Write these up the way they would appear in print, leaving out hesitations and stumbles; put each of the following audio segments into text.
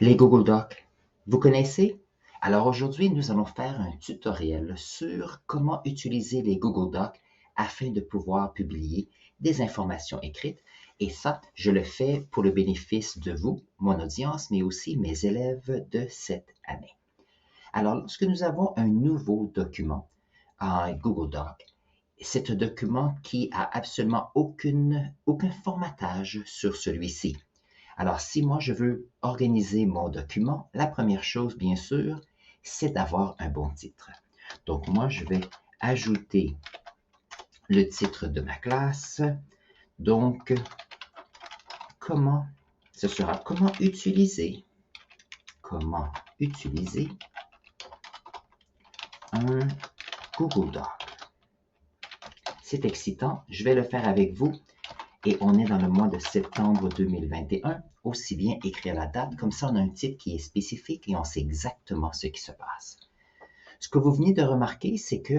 Les Google Docs, vous connaissez? Alors aujourd'hui, nous allons faire un tutoriel sur comment utiliser les Google Docs afin de pouvoir publier des informations écrites. Et ça, je le fais pour le bénéfice de vous, mon audience, mais aussi mes élèves de cette année. Alors, lorsque nous avons un nouveau document en Google Doc, c'est un document qui a absolument aucun formatage sur celui-ci. Alors, si moi je veux organiser mon document, la première chose, bien sûr, c'est d'avoir un bon titre. Donc, moi, je vais ajouter le titre de ma classe. Donc, ce sera comment utiliser un Google Doc. C'est excitant, je vais le faire avec vous. Et on est dans le mois de septembre 2021, aussi bien écrire la date, comme ça on a un titre qui est spécifique et on sait exactement ce qui se passe. Ce que vous venez de remarquer, c'est que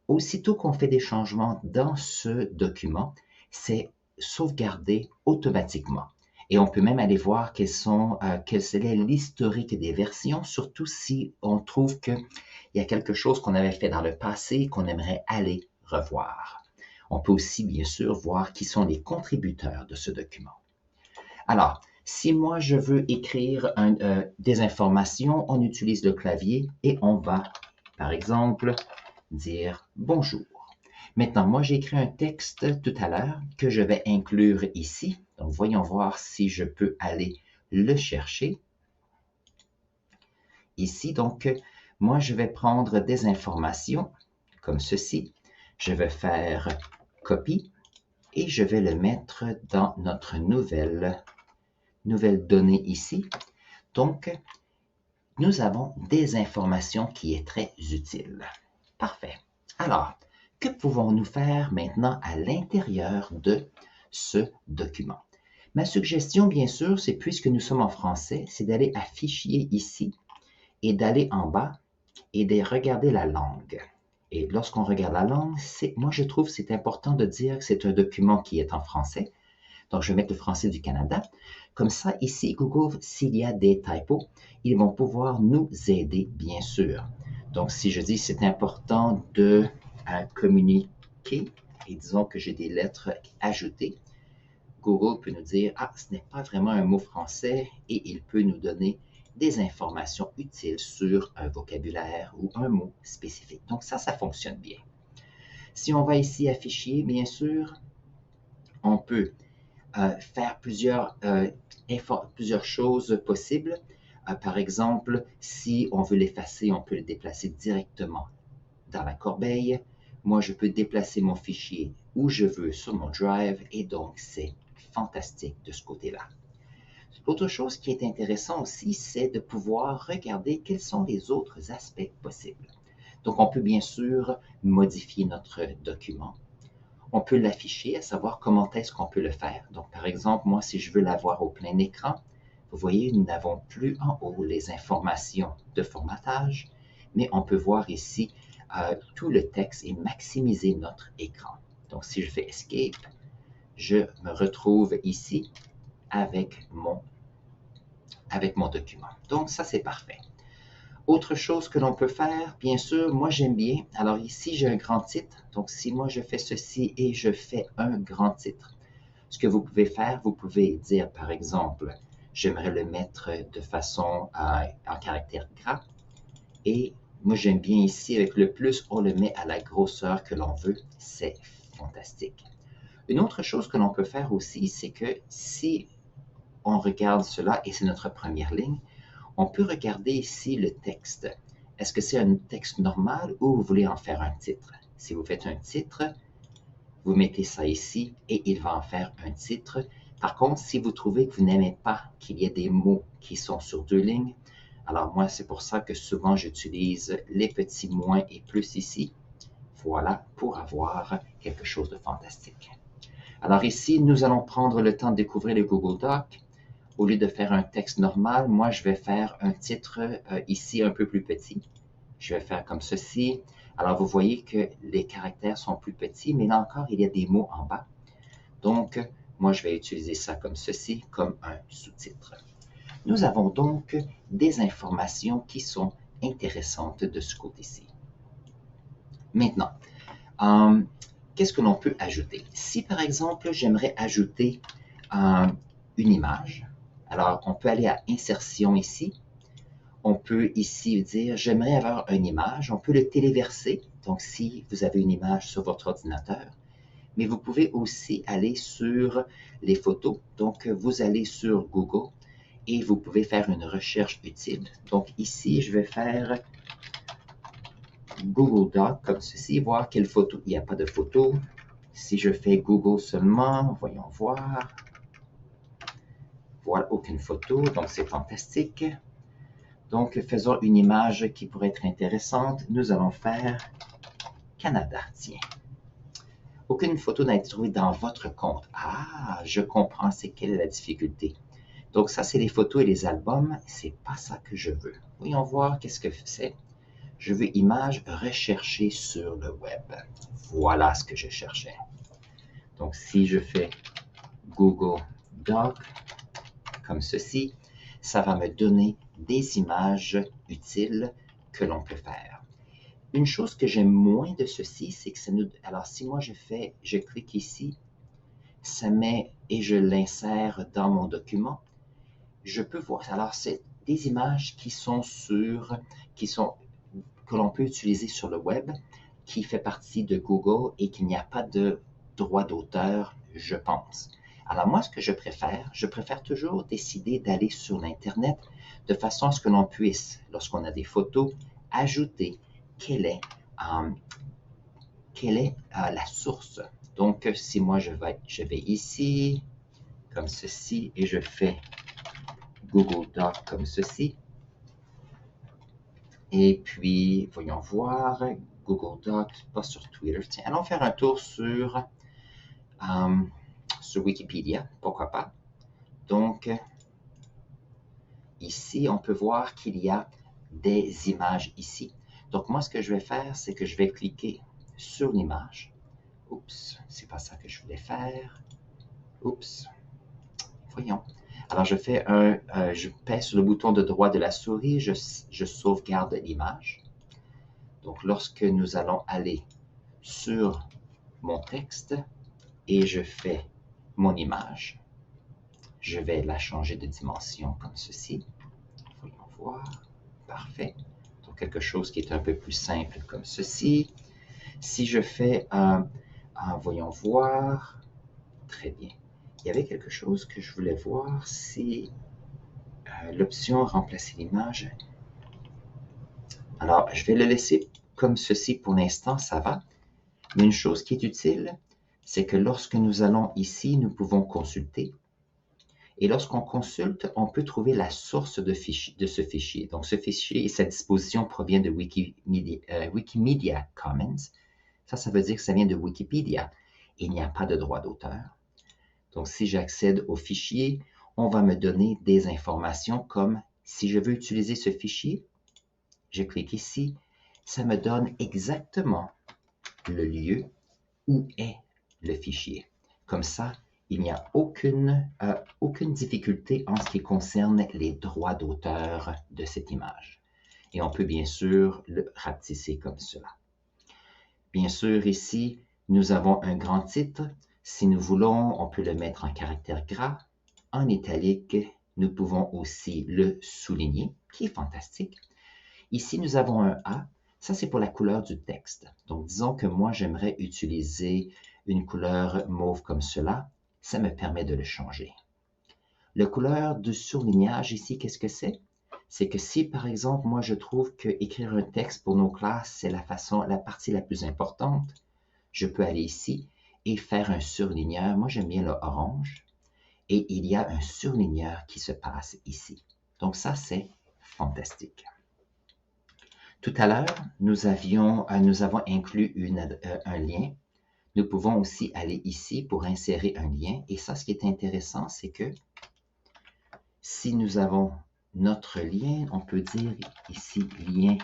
aussitôt qu'on fait des changements dans ce document, c'est sauvegardé automatiquement. Et on peut même aller voir quel est l'historique des versions, surtout si on trouve qu'il y a quelque chose qu'on avait fait dans le passé et qu'on aimerait aller revoir. On peut aussi, bien sûr, voir qui sont les contributeurs de ce document. Alors, si moi je veux écrire des informations, on utilise le clavier et on va, par exemple, dire bonjour. Maintenant, moi j'ai écrit un texte tout à l'heure que je vais inclure ici. Donc, voyons voir si je peux aller le chercher. Ici, donc, moi je vais prendre des informations comme ceci. Je vais faire copie et je vais le mettre dans notre nouvelle donnée ici. Donc, nous avons des informations qui est très utile. Parfait. Alors, que pouvons-nous faire maintenant à l'intérieur de ce document? Ma suggestion, bien sûr, c'est puisque nous sommes en français, c'est d'aller à Fichier ici et d'aller en bas et de regarder la langue. Et lorsqu'on regarde la langue, moi je trouve que c'est important de dire que c'est un document qui est en français. Donc je vais mettre le français du Canada. Comme ça, ici, Google, s'il y a des typos, ils vont pouvoir nous aider, bien sûr. Donc si je dis c'est important de communiquer, et disons que j'ai des lettres ajoutées, Google peut nous dire, ah, ce n'est pas vraiment un mot français, et il peut nous donner des informations utiles sur un vocabulaire ou un mot spécifique. Donc ça fonctionne bien. Si on va ici à Fichier, bien sûr, on peut faire plusieurs choses possibles. Par exemple, si on veut l'effacer, on peut le déplacer directement dans la corbeille. Moi, je peux déplacer mon fichier où je veux sur mon Drive et donc c'est fantastique de ce côté-là. L'autre chose qui est intéressant aussi, c'est de pouvoir regarder quels sont les autres aspects possibles. Donc, on peut bien sûr modifier notre document. On peut l'afficher, à savoir comment est-ce qu'on peut le faire. Donc, par exemple, moi, si je veux l'avoir au plein écran, vous voyez, nous n'avons plus en haut les informations de formatage, mais on peut voir ici tout le texte et maximiser notre écran. Donc, si je fais Escape, je me retrouve ici avec mon document. Donc, ça, c'est parfait. Autre chose que l'on peut faire, bien sûr, moi j'aime bien. Alors ici, j'ai un grand titre. Donc, si moi je fais ceci et je fais un grand titre, ce que vous pouvez faire, vous pouvez dire, par exemple, j'aimerais le mettre de façon en caractère gras. Et moi, j'aime bien ici, avec le plus, on le met à la grosseur que l'on veut. C'est fantastique. Une autre chose que l'on peut faire aussi, c'est que si on regarde cela, et c'est notre première ligne, on peut regarder ici le texte. Est-ce que c'est un texte normal ou vous voulez en faire un titre? Si vous faites un titre, vous mettez ça ici et il va en faire un titre. Par contre, si vous trouvez que vous n'aimez pas qu'il y ait des mots qui sont sur deux lignes, alors moi, c'est pour ça que souvent j'utilise les petits moins et plus ici. Voilà, pour avoir quelque chose de fantastique. Alors ici, nous allons prendre le temps de découvrir les Google Docs. Au lieu de faire un texte normal, moi, je vais faire un titre ici un peu plus petit. Je vais faire comme ceci. Alors, vous voyez que les caractères sont plus petits, mais là encore, il y a des mots en bas. Donc, moi, je vais utiliser ça comme ceci, comme un sous-titre. Nous avons donc des informations qui sont intéressantes de ce côté-ci. Maintenant, qu'est-ce que l'on peut ajouter? Si par exemple, j'aimerais ajouter une image, alors on peut aller à Insertion ici. On peut ici dire, j'aimerais avoir une image. On peut le téléverser. Donc, si vous avez une image sur votre ordinateur, mais vous pouvez aussi aller sur les photos. Donc, vous allez sur Google et vous pouvez faire une recherche utile. Donc, ici, je vais faire Google Doc comme ceci, voir quelle photo. Il n'y a pas de photo. Si je fais Google seulement, voyons voir. Voilà, aucune photo, donc c'est fantastique. Donc, faisons une image qui pourrait être intéressante. Nous allons faire Canada, tiens. Aucune photo n'a été trouvée dans votre compte. Ah, je comprends, c'est quelle est la difficulté. Donc, ça, c'est les photos et les albums. C'est pas ça que je veux. Voyons voir qu'est-ce que c'est. Je veux image recherchée sur le web. Voilà ce que je cherchais. Donc, si je fais Google Doc, comme ceci, ça va me donner des images utiles que l'on peut faire. Une chose que j'aime moins de ceci, c'est que ça nous... Alors, si moi je clique ici, ça met et je l'insère dans mon document, je peux voir. Alors, c'est des images qui sont que l'on peut utiliser sur le web, qui fait partie de Google et qu'il n'y a pas de droit d'auteur, je pense. Alors moi, ce que je préfère toujours décider d'aller sur l'Internet de façon à ce que l'on puisse, lorsqu'on a des photos, ajouter quelle est la source. Donc, si moi je vais ici, comme ceci, et je fais Google Doc comme ceci, et puis, voyons voir, Google Doc, pas sur Twitter. Tiens, allons faire un tour sur Wikipédia, pourquoi pas. Donc, ici, on peut voir qu'il y a des images ici. Donc, moi, ce que je vais faire, c'est que je vais cliquer sur l'image. Oups, c'est pas ça que je voulais faire. Oups, voyons. Alors, je pèse sur le bouton de droit de la souris, je sauvegarde l'image. Donc, lorsque nous allons aller sur mon texte et je fais mon image, je vais la changer de dimension comme ceci. Voyons voir. Parfait. Donc, quelque chose qui est un peu plus simple comme ceci. Si je fais voyons voir. Très bien. Il y avait quelque chose que je voulais voir, c'est l'option remplacer l'image. Alors, je vais le laisser comme ceci pour l'instant, ça va. Mais une chose qui est utile, c'est que lorsque nous allons ici, nous pouvons consulter. Et lorsqu'on consulte, on peut trouver la source de ce fichier. Donc, ce fichier et sa disposition provient de Wikimedia Commons. Ça veut dire que ça vient de Wikipédia. Il n'y a pas de droit d'auteur. Donc, si j'accède au fichier, on va me donner des informations comme si je veux utiliser ce fichier, je clique ici, ça me donne exactement le lieu où est le fichier. Comme ça, il n'y a aucune difficulté en ce qui concerne les droits d'auteur de cette image. Et on peut bien sûr le rapetisser comme cela. Bien sûr, ici, nous avons un grand titre. Si nous voulons, on peut le mettre en caractère gras, en italique. Nous pouvons aussi le souligner, qui est fantastique. Ici, nous avons un A. Ça, c'est pour la couleur du texte. Donc, disons que moi, j'aimerais utiliser une couleur mauve comme cela. Ça me permet de le changer. La couleur du surlignage ici, qu'est-ce que c'est? C'est que si, par exemple, moi, je trouve qu'écrire un texte pour nos classes, c'est la partie la plus importante, je peux aller ici et faire un surligneur. Moi, j'aime bien le orange. Et il y a un surligneur qui se passe ici. Donc, ça, c'est fantastique. Tout à l'heure, nous avons inclus un lien. Nous pouvons aussi aller ici pour insérer un lien. Et ça, ce qui est intéressant, c'est que si nous avons notre lien, on peut dire ici lien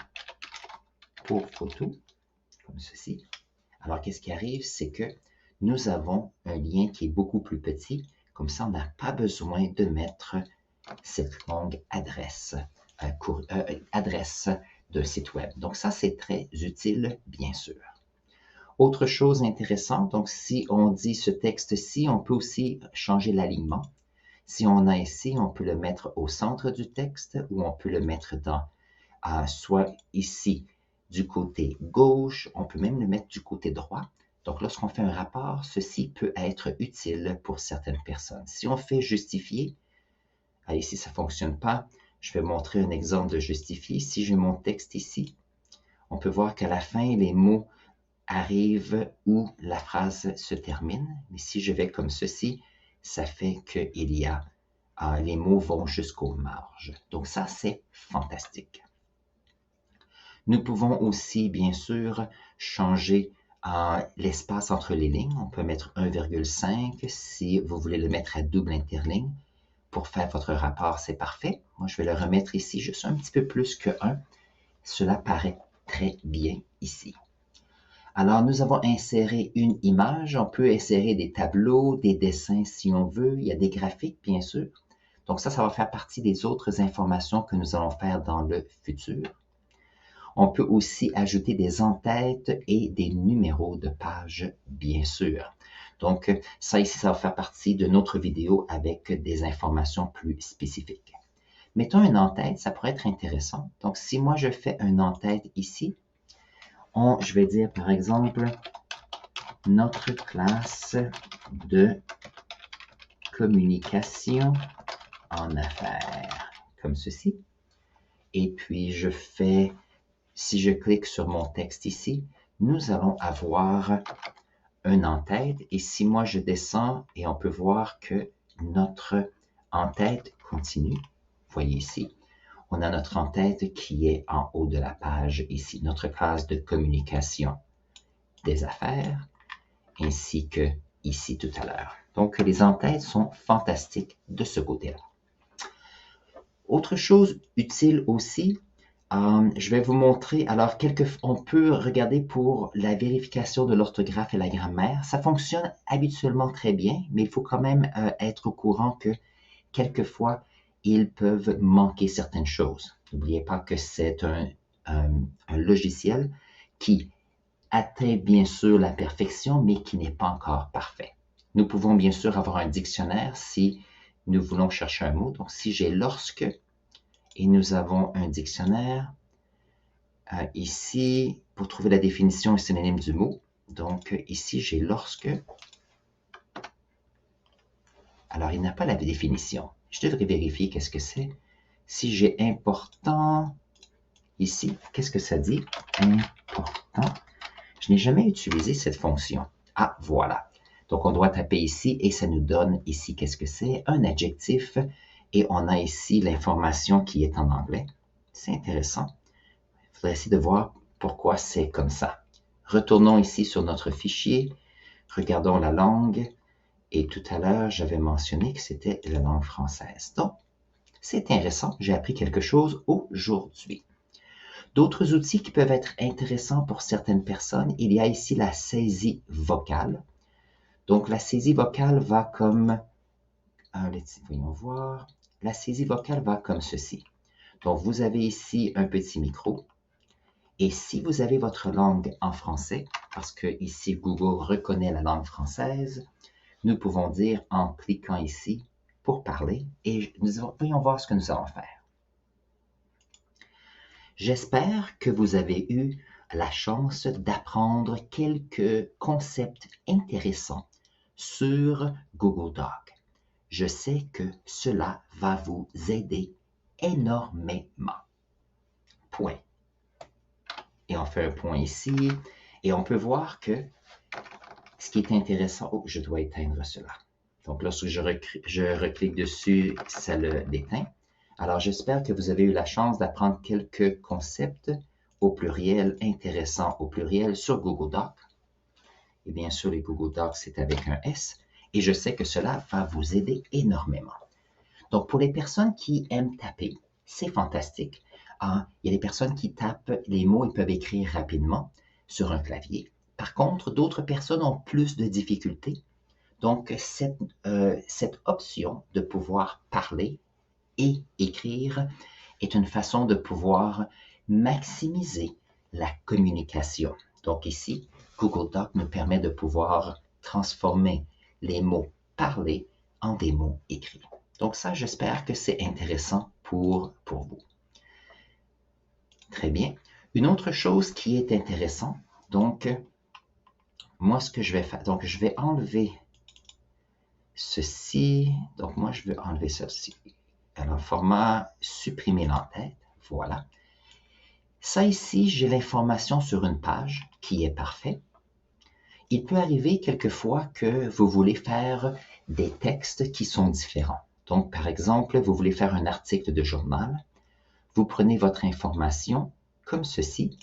pour photo, comme ceci. Alors, qu'est-ce qui arrive? C'est que nous avons un lien qui est beaucoup plus petit. Comme ça, on n'a pas besoin de mettre cette longue adresse, adresse de site web. Donc ça, c'est très utile, bien sûr. Autre chose intéressante, donc si on dit ce texte-ci, on peut aussi changer l'alignement. Si on a ici, on peut le mettre au centre du texte ou on peut le mettre soit ici du côté gauche, on peut même le mettre du côté droit. Donc, lorsqu'on fait un rapport, ceci peut être utile pour certaines personnes. Si on fait justifier, ici ça ne fonctionne pas, je vais montrer un exemple de justifier. Si j'ai mon texte ici, on peut voir qu'à la fin, les mots arrivent où la phrase se termine. Mais si je vais comme ceci, ça fait que les mots vont jusqu'aux marges. Donc ça, c'est fantastique. Nous pouvons aussi, bien sûr, changer l'espace entre les lignes. On peut mettre 1,5 si vous voulez le mettre à double interligne. Pour faire votre rapport, c'est parfait. Moi, je vais le remettre ici juste un petit peu plus que 1. Cela paraît très bien ici. Alors, nous avons inséré une image. On peut insérer des tableaux, des dessins si on veut. Il y a des graphiques, bien sûr. Donc ça va faire partie des autres informations que nous allons faire dans le futur. On peut aussi ajouter des en-têtes et des numéros de page, bien sûr. Donc ça ici, ça va faire partie de notre vidéo avec des informations plus spécifiques. Mettons un en-tête, ça pourrait être intéressant. Donc si moi je fais un en-tête ici, je vais dire par exemple notre classe de communication en affaires, comme ceci. Et puis si je clique sur mon texte ici, nous allons avoir un en-tête. Et si moi je descends, et on peut voir que notre en-tête continue. Voyez ici, on a notre en-tête qui est en haut de la page ici, notre classe de communication des affaires, ainsi que ici tout à l'heure. Donc les en-têtes sont fantastiques de ce côté-là. Autre chose utile aussi, je vais vous montrer, alors on peut regarder pour la vérification de l'orthographe et la grammaire. Ça fonctionne habituellement très bien, mais il faut quand même être au courant que quelquefois, ils peuvent manquer certaines choses. N'oubliez pas que c'est un logiciel qui atteint bien sûr la perfection, mais qui n'est pas encore parfait. Nous pouvons bien sûr avoir un dictionnaire si nous voulons chercher un mot. Donc, si j'ai lorsque, et nous avons un dictionnaire, ici, pour trouver la définition et synonyme du mot. Donc, ici, j'ai lorsque. Alors, il n'a pas la définition. Je devrais vérifier qu'est-ce que c'est. Si j'ai important, ici, qu'est-ce que ça dit? Important. Je n'ai jamais utilisé cette fonction. Ah, voilà. Donc, on doit taper ici et ça nous donne ici qu'est-ce que c'est? Un adjectif. Et on a ici l'information qui est en anglais. C'est intéressant. Il faudrait essayer de voir pourquoi c'est comme ça. Retournons ici sur notre fichier. Regardons la langue. Et tout à l'heure, j'avais mentionné que c'était la langue française. Donc, c'est intéressant. J'ai appris quelque chose aujourd'hui. D'autres outils qui peuvent être intéressants pour certaines personnes, il y a ici la saisie vocale. Donc, la saisie vocale va comme, voyons voir, la saisie vocale va comme ceci. Donc, vous avez ici un petit micro. Et si vous avez votre langue en français, parce que ici Google reconnaît la langue française, nous pouvons dire en cliquant ici pour parler et voyons voir ce que nous allons faire. J'espère que vous avez eu la chance d'apprendre quelques concepts intéressants sur Google Docs. Je sais que cela va vous aider énormément. Point. Et on fait un point ici et on peut voir que ce qui est intéressant, je dois éteindre cela. Donc lorsque je reclique dessus, ça le déteint. Alors j'espère que vous avez eu la chance d'apprendre quelques concepts au pluriel, intéressants au pluriel sur Google Docs. Et bien sûr, les Google Docs, c'est avec un S. Et je sais que cela va vous aider énormément. Donc pour les personnes qui aiment taper, c'est fantastique. Il y a des personnes qui tapent les mots et peuvent écrire rapidement sur un clavier. Par contre, d'autres personnes ont plus de difficultés. Donc, cette option de pouvoir parler et écrire est une façon de pouvoir maximiser la communication. Donc ici, Google Doc nous permet de pouvoir transformer les mots parlés en des mots écrits. Donc ça, j'espère que c'est intéressant pour vous. Très bien. Une autre chose qui est intéressante, donc, moi, ce que je vais faire, donc je vais enlever ceci. Donc, moi, je veux enlever ceci. Alors, format supprimer l'entête. Voilà. Ça ici, j'ai l'information sur une page qui est parfaite. Il peut arriver quelquefois que vous voulez faire des textes qui sont différents. Donc, par exemple, vous voulez faire un article de journal. Vous prenez votre information comme ceci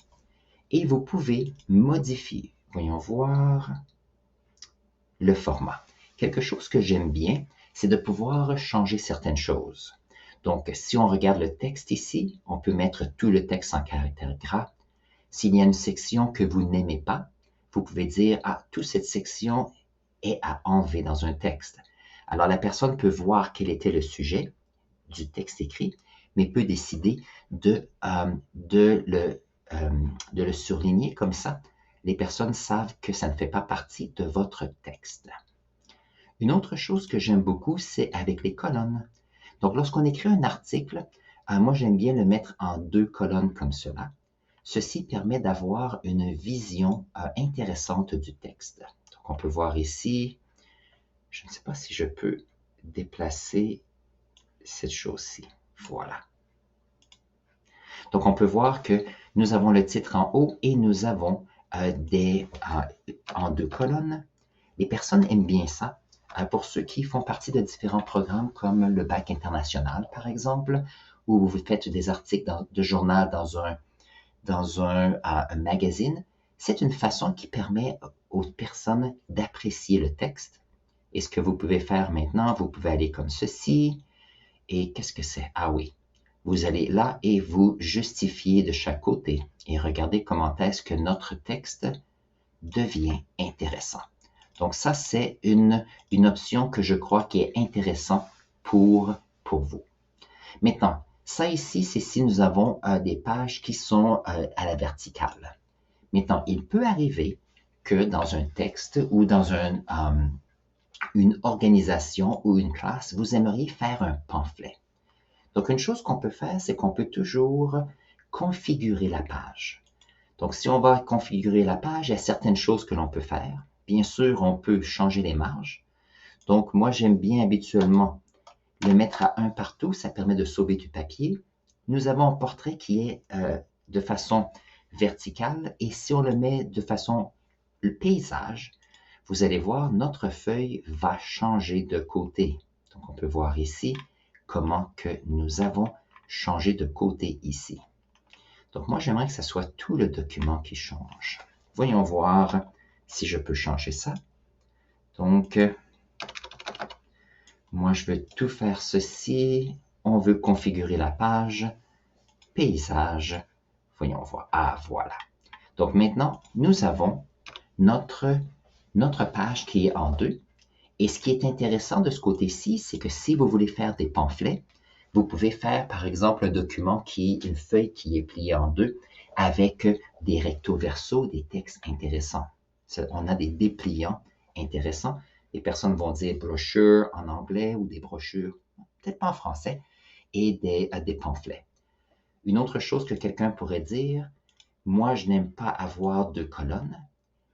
et vous pouvez modifier. Voyons voir le format. Quelque chose que j'aime bien, c'est de pouvoir changer certaines choses. Donc, si on regarde le texte ici, on peut mettre tout le texte en caractère gras. S'il y a une section que vous n'aimez pas, vous pouvez dire « Ah, toute cette section est à enlever dans un texte ». Alors, la personne peut voir quel était le sujet du texte écrit, mais peut décider de le surligner comme ça. Les personnes savent que ça ne fait pas partie de votre texte. Une autre chose que j'aime beaucoup, c'est avec les colonnes. Donc, lorsqu'on écrit un article, moi, j'aime bien le mettre en 2 colonnes comme cela. Ceci permet d'avoir une vision intéressante du texte. Donc, on peut voir ici, je ne sais pas si je peux déplacer cette chose-ci. Voilà. Donc, on peut voir que nous avons le titre en haut et nous avons en 2 colonnes. Les personnes aiment bien ça. Pour ceux qui font partie de différents programmes comme le Bac international, par exemple, où vous faites des articles de journal dans un magazine, c'est une façon qui permet aux personnes d'apprécier le texte. Et ce que vous pouvez faire maintenant, vous pouvez aller comme ceci. Et qu'est-ce que c'est? Ah oui, vous allez là et vous justifiez de chaque côté. Et regardez comment est-ce que notre texte devient intéressant. Donc ça, c'est une option que je crois qui est intéressante pour vous. Maintenant, ça ici, c'est si nous avons des pages qui sont à la verticale. Maintenant, il peut arriver que dans un texte ou dans une organisation ou une classe, vous aimeriez faire un pamphlet. Donc, une chose qu'on peut faire, c'est qu'on peut toujours configurer la page. Donc, si on va configurer la page, il y a certaines choses que l'on peut faire. Bien sûr, on peut changer les marges. Donc, moi, j'aime bien habituellement le mettre à 1 partout. Ça permet de sauver du papier. Nous avons un portrait qui est de façon verticale. Et si on le met de façon paysage, vous allez voir, notre feuille va changer de côté. Donc, on peut voir ici comment que nous avons changé de côté ici. Donc, moi, j'aimerais que ce soit tout le document qui change. Voyons voir si je peux changer ça. Donc, moi, je veux tout faire ceci. On veut configurer la page. Paysage. Voyons voir. Ah, voilà. Donc, maintenant, nous avons notre page qui est en 2. Et ce qui est intéressant de ce côté-ci, c'est que si vous voulez faire des pamphlets, vous pouvez faire, par exemple, une feuille qui est pliée en 2 avec des recto-verso, des textes intéressants. On a des dépliants intéressants. Les personnes vont dire brochure en anglais ou des brochures, peut-être pas en français, et des pamphlets. Une autre chose que quelqu'un pourrait dire, moi, je n'aime pas avoir 2 colonnes,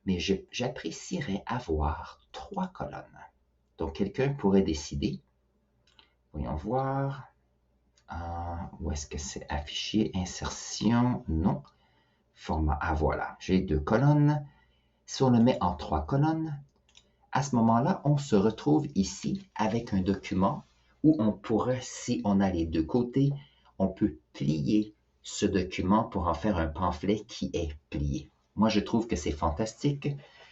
mais j'apprécierais avoir 3 colonnes. Donc, quelqu'un pourrait décider. Voyons voir. Où est-ce que c'est affiché? Insertion, non. Format, voilà. J'ai 2 colonnes. Si on le met en 3 colonnes, à ce moment-là, on se retrouve ici avec un document où on pourrait, si on a les 2 côtés, on peut plier ce document pour en faire un pamphlet qui est plié. Moi, je trouve que c'est fantastique.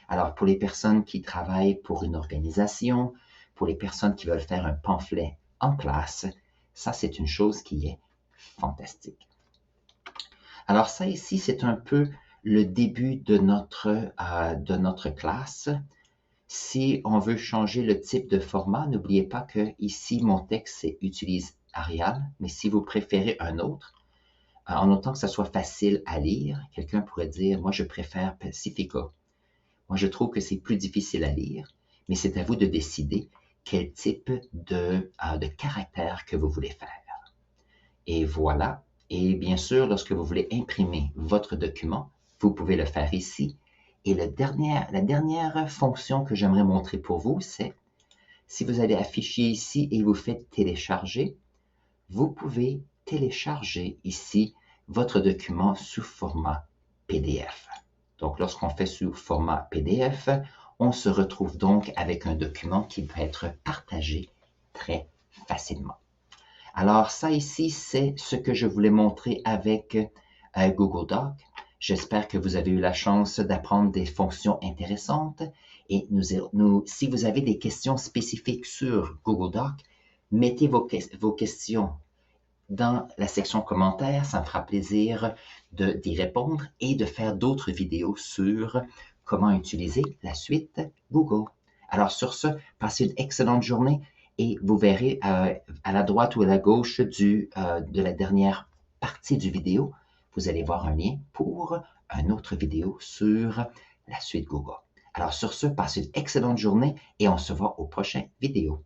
Alors, pour les personnes qui travaillent pour une organisation, pour les personnes qui veulent faire un pamphlet en classe, ça, c'est une chose qui est fantastique. Alors, ça ici, c'est un peu le début de notre classe. Si on veut changer le type de format, n'oubliez pas que ici, mon texte utilise Arial, mais si vous préférez un autre, en autant que ça soit facile à lire, quelqu'un pourrait dire, moi je préfère Pacifica. Moi je trouve que c'est plus difficile à lire, mais c'est à vous de décider quel type de caractère que vous voulez faire. Et voilà. Et bien sûr, lorsque vous voulez imprimer votre document, vous pouvez le faire ici. Et la dernière fonction que j'aimerais montrer pour vous, c'est si vous allez à Fichier ici et vous faites télécharger, vous pouvez télécharger ici votre document sous format PDF. Donc, lorsqu'on fait sous format PDF, on se retrouve donc avec un document qui peut être partagé très facilement. Alors, ça ici, c'est ce que je voulais montrer avec Google Doc. J'espère que vous avez eu la chance d'apprendre des fonctions intéressantes. Et si vous avez des questions spécifiques sur Google Doc, mettez vos questions dans la section commentaires. Ça me fera plaisir d'y répondre et de faire d'autres vidéos sur comment utiliser la suite Google. Alors sur ce, passez une excellente journée et vous verrez à la droite ou à la gauche de la dernière partie du vidéo, vous allez voir un lien pour une autre vidéo sur la suite Google. Alors sur ce, passez une excellente journée et on se voit aux prochaines vidéos.